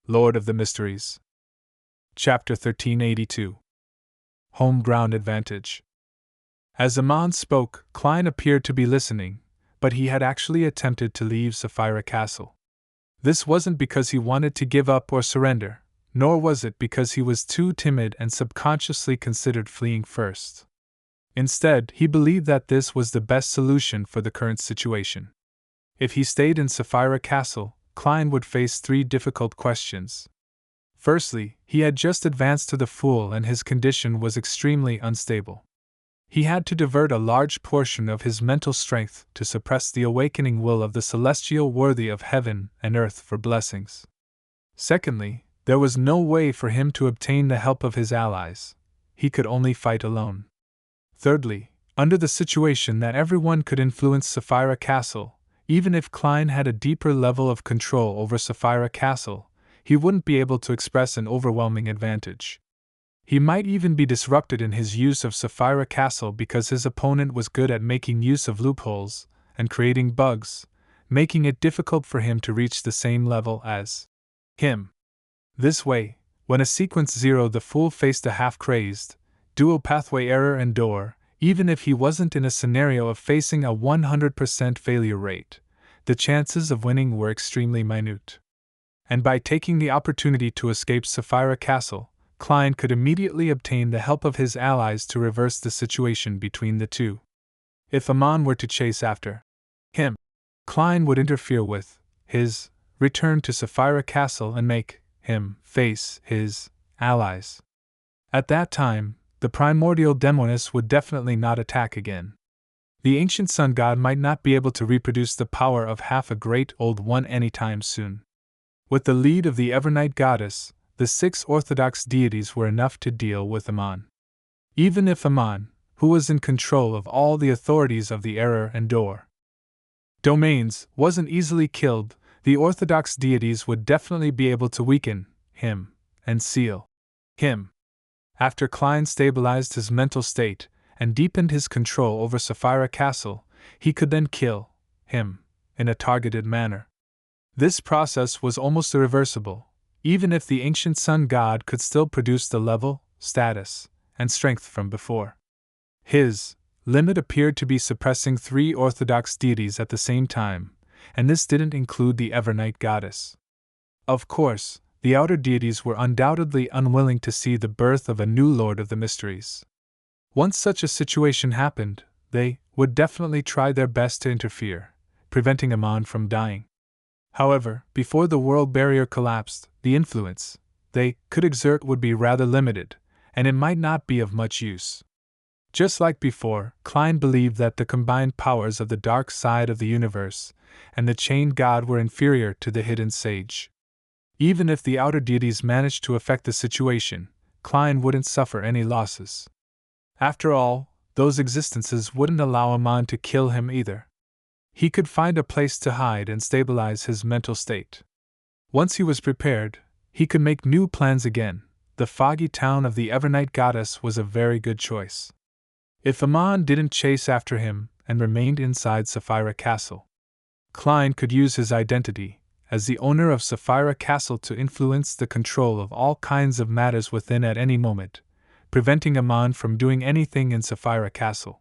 Lord of the Mysteries. Chapter 1382. Home Ground Advantage. As Amon spoke, Klein appeared to be listening, but he had actually attempted to leave Sapphira Castle. This wasn't because he wanted to give up or surrender, nor was it because he was too timid and subconsciously considered fleeing first. Instead, he believed that this was the best solution for the current situation. If he stayed in Sapphira Castle, Klein would face three difficult questions. Firstly, he had just advanced to the Fool and his condition was extremely unstable. He had to divert a large portion of his mental strength to suppress the awakening will of the celestial worthy of heaven and earth for blessings. Secondly, there was no way for him to obtain the help of his allies. He could only fight alone. Thirdly, under the situation that everyone could influence Sapphira Castle, even if Klein had a deeper level of control over Sapphira Castle, he wouldn't be able to express an overwhelming advantage. He might even be disrupted in his use of Sapphira Castle because his opponent was good at making use of loopholes and creating bugs, making it difficult for him to reach the same level as him. This way, when a sequence 0 the Fool faced a half-crazed, dual pathway error and door, even if he wasn't in a scenario of facing a 100% failure rate, the chances of winning were extremely minute. And by taking the opportunity to escape Sapphira Castle, Klein could immediately obtain the help of his allies to reverse the situation between the two. If Amon were to chase after him, Klein would interfere with his return to Sapphira Castle and make him face his allies. At that time, the primordial demoness would definitely not attack again. The ancient sun god might not be able to reproduce the power of half a great old one anytime soon. With the lead of the Evernight goddess, the 6 orthodox deities were enough to deal with Amon. Even if Amon, who was in control of all the authorities of the Error and Door domains, wasn't easily killed, the orthodox deities would definitely be able to weaken him and seal him. After Klein stabilized his mental state and deepened his control over Sapphira Castle, he could then kill him in a targeted manner. This process was almost irreversible, even if the ancient sun god could still produce the level, status, and strength from before. His limit appeared to be suppressing 3 orthodox deities at the same time, and this didn't include the Evernight goddess. Of course, the outer deities were undoubtedly unwilling to see the birth of a new Lord of the Mysteries. Once such a situation happened, they would definitely try their best to interfere, preventing Amon from dying. However, before the world barrier collapsed, the influence they could exert would be rather limited, and it might not be of much use. Just like before, Klein believed that the combined powers of the dark side of the universe and the chained god were inferior to the hidden sage. Even if the outer deities managed to affect the situation, Klein wouldn't suffer any losses. After all, those existences wouldn't allow Amon to kill him either. He could find a place to hide and stabilize his mental state. Once he was prepared, he could make new plans again. The foggy town of the Evernight goddess was a very good choice. If Amon didn't chase after him and remained inside Sapphira Castle, Klein could use his identity as the owner of Sapphira Castle to influence the control of all kinds of matters within at any moment, preventing Amon from doing anything in Sapphira Castle.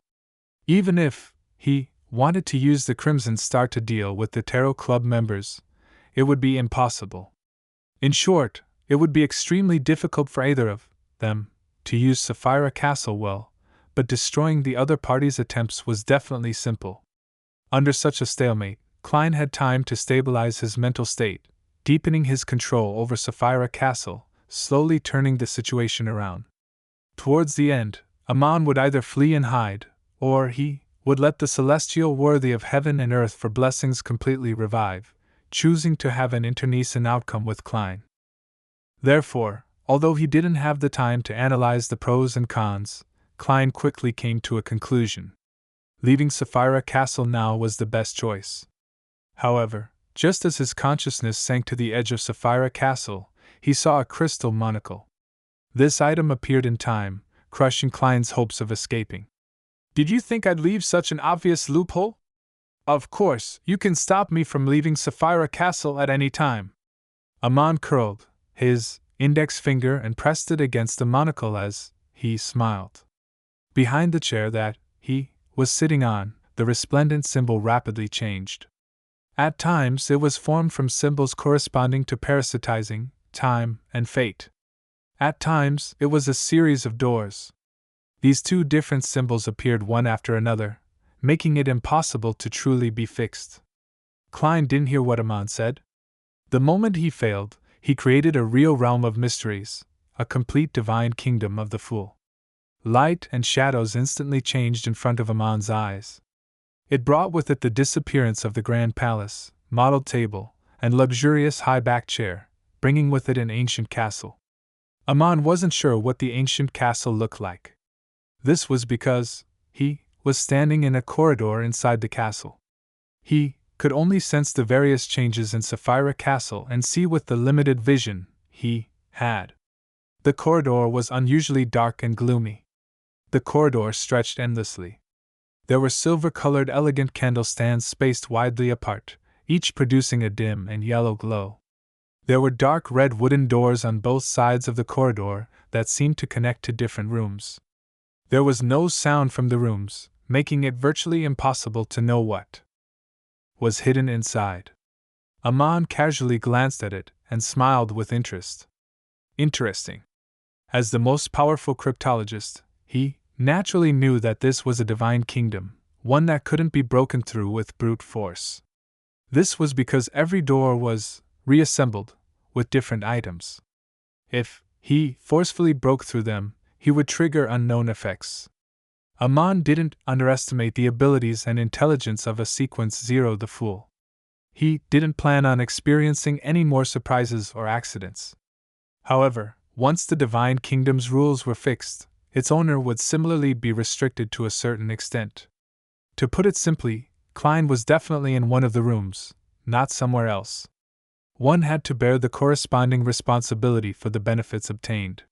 Even if he wanted to use the Crimson Star to deal with the Tarot Club members, it would be impossible. In short, it would be extremely difficult for either of them to use Sapphira Castle well, but destroying the other party's attempts was definitely simple. Under such a stalemate, Klein had time to stabilize his mental state, deepening his control over Sapphira Castle, slowly turning the situation around. Towards the end, Amon would either flee and hide, or he would let the celestial worthy of heaven and earth for blessings completely revive, choosing to have an internecine outcome with Klein. Therefore, although he didn't have the time to analyze the pros and cons, Klein quickly came to a conclusion. Leaving Sapphira Castle now was the best choice. However, just as his consciousness sank to the edge of Sapphira Castle, he saw a crystal monocle. This item appeared in time, crushing Klein's hopes of escaping. "Did you think I'd leave such an obvious loophole? Of course, you can stop me from leaving Sapphira Castle at any time." Amon curled his index finger and pressed it against the monocle as he smiled. Behind the chair that he was sitting on, the resplendent symbol rapidly changed. At times it was formed from symbols corresponding to parasitizing, time, and fate. At times it was a series of doors. These two different symbols appeared one after another, making it impossible to truly be fixed. Klein didn't hear what Amon said. The moment he failed, he created a real realm of mysteries, a complete divine kingdom of the fool. Light and shadows instantly changed in front of Amon's eyes. It brought with it the disappearance of the grand palace, modeled table, and luxurious high-backed chair, bringing with it an ancient castle. Amon wasn't sure what the ancient castle looked like. This was because he was standing in a corridor inside the castle. He could only sense the various changes in Sapphira Castle and see with the limited vision he had. The corridor was unusually dark and gloomy. The corridor stretched endlessly. There were silver-colored elegant candlestands spaced widely apart, each producing a dim and yellow glow. There were dark red wooden doors on both sides of the corridor that seemed to connect to different rooms. There was no sound from the rooms, making it virtually impossible to know what was hidden inside. Amon casually glanced at it and smiled with interest. Interesting. As the most powerful cryptologist, he naturally knew that this was a divine kingdom, one that couldn't be broken through with brute force. This was because every door was reassembled with different items. If he forcefully broke through them, he would trigger unknown effects. Amon didn't underestimate the abilities and intelligence of a Sequence Zero the Fool. He didn't plan on experiencing any more surprises or accidents. However, once the Divine Kingdom's rules were fixed, its owner would similarly be restricted to a certain extent. To put it simply, Klein was definitely in one of the rooms, not somewhere else. One had to bear the corresponding responsibility for the benefits obtained.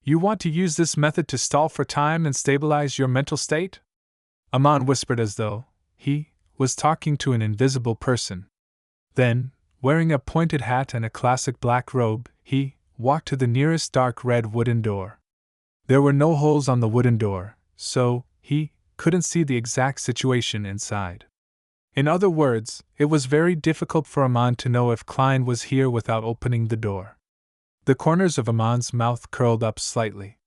You want to use this method to stall for time and stabilize your mental state? Amon whispered as though he was talking to an invisible person. Then, wearing a pointed hat and a classic black robe, he walked to the nearest dark red wooden door. There were no holes on the wooden door, so he couldn't see the exact situation inside. In other words, it was very difficult for Amon to know if Klein was here without opening the door. The corners of Amon's mouth curled up slightly.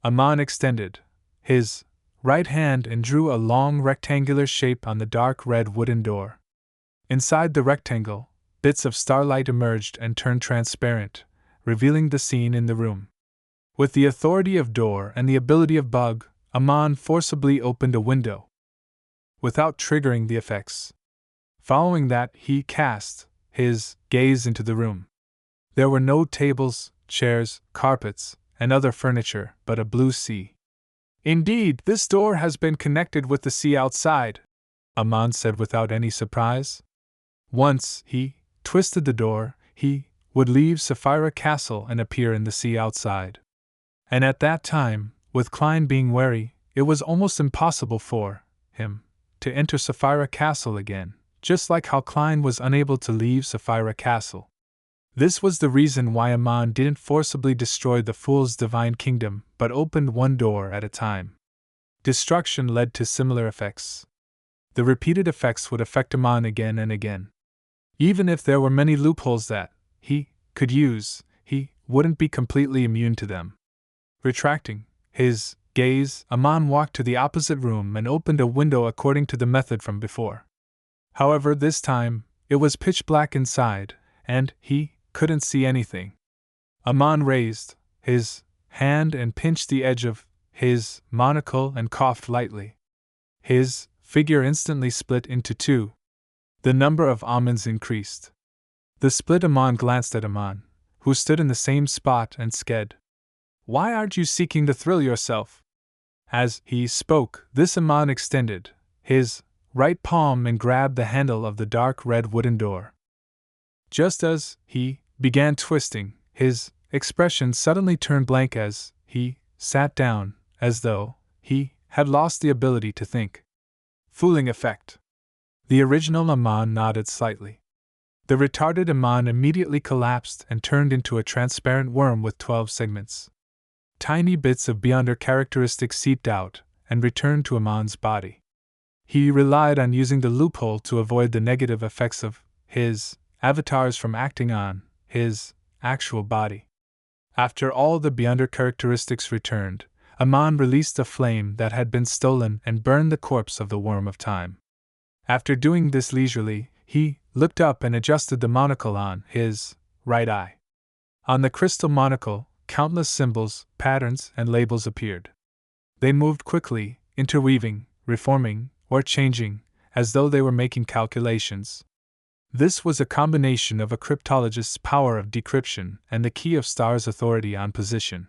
Amon extended his right hand and drew a long rectangular shape on the dark red wooden door. Inside the rectangle, bits of starlight emerged and turned transparent, revealing the scene in the room. With the authority of door and the ability of bug, Amon forcibly opened a window, without triggering the effects. Following that, he cast his gaze into the room. There were no tables, chairs, carpets, and other furniture, but a blue sea. Indeed, this door has been connected with the sea outside, Amon said without any surprise. Once he twisted the door, he would leave Sapphira Castle and appear in the sea outside. And at that time, with Klein being wary, it was almost impossible for him to enter Sapphira Castle again, just like how Klein was unable to leave Sapphira Castle. This was the reason why Amon didn't forcibly destroy the Fool's divine kingdom, but opened one door at a time. Destruction led to similar effects. The repeated effects would affect Amon again and again. Even if there were many loopholes that he could use, he wouldn't be completely immune to them. Retracting his gaze, Amon walked to the opposite room and opened a window according to the method from before. However, this time, it was pitch black inside, and he couldn't see anything. Amon raised his hand and pinched the edge of his monocle and coughed lightly. His figure instantly split into two. The number of almonds increased. The split Amon glanced at Amon, who stood in the same spot, and said, "Why aren't you seeking the thrill yourself?" As he spoke, this Amon extended his right palm and grabbed the handle of the dark red wooden door. Just as he began twisting, his expression suddenly turned blank as he sat down, as though he had lost the ability to think. Fooling effect. The original Amon nodded slightly. The retarded Aman immediately collapsed and turned into a transparent worm with 12 segments. Tiny bits of Beyonder characteristics seeped out and returned to Aman's body. He relied on using the loophole to avoid the negative effects of his avatars from acting on his actual body. After all the Beyonder characteristics returned, Aman released a flame that had been stolen and burned the corpse of the Worm of Time. After doing this leisurely, he looked up and adjusted the monocle on his right eye. On the crystal monocle, countless symbols, patterns, and labels appeared. They moved quickly, interweaving, reforming, or changing, as though they were making calculations. This was a combination of a cryptologist's power of decryption and the key of Star's authority on position.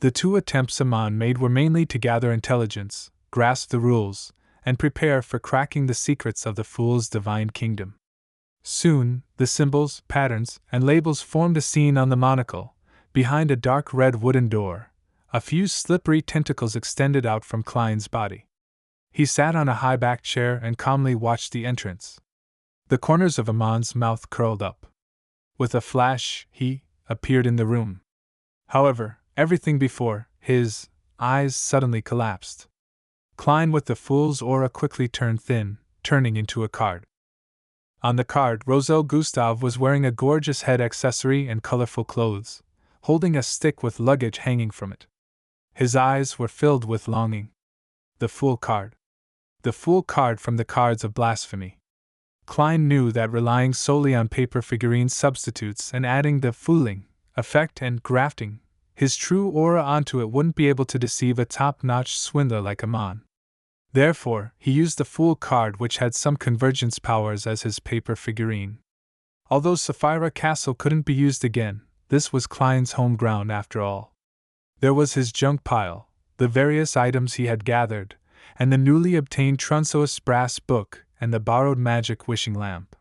The two attempts Aman made were mainly to gather intelligence, grasp the rules, and prepare for cracking the secrets of the Fool's divine kingdom. Soon, the symbols, patterns, and labels formed a scene on the monocle. Behind a dark red wooden door, a few slippery tentacles extended out from Klein's body. He sat on a high-backed chair and calmly watched the entrance. The corners of Aman's mouth curled up. With a flash, he appeared in the room. However, everything before his eyes suddenly collapsed. Klein with the Fool's aura quickly turned thin, turning into a card. On the card, Roselle Gustave was wearing a gorgeous head accessory and colorful clothes, holding a stick with luggage hanging from it. His eyes were filled with longing. The Fool card. The Fool card from the Cards of Blasphemy. Klein knew that relying solely on paper figurine substitutes and adding the fooling effect and grafting his true aura onto it wouldn't be able to deceive a top-notch swindler like Aman. Therefore, he used the Fool card, which had some convergence powers, as his paper figurine. Although Sapphira Castle couldn't be used again, this was Klein's home ground after all. There was his junk pile, the various items he had gathered, and the newly obtained Trunso's brass book and the borrowed magic wishing lamp.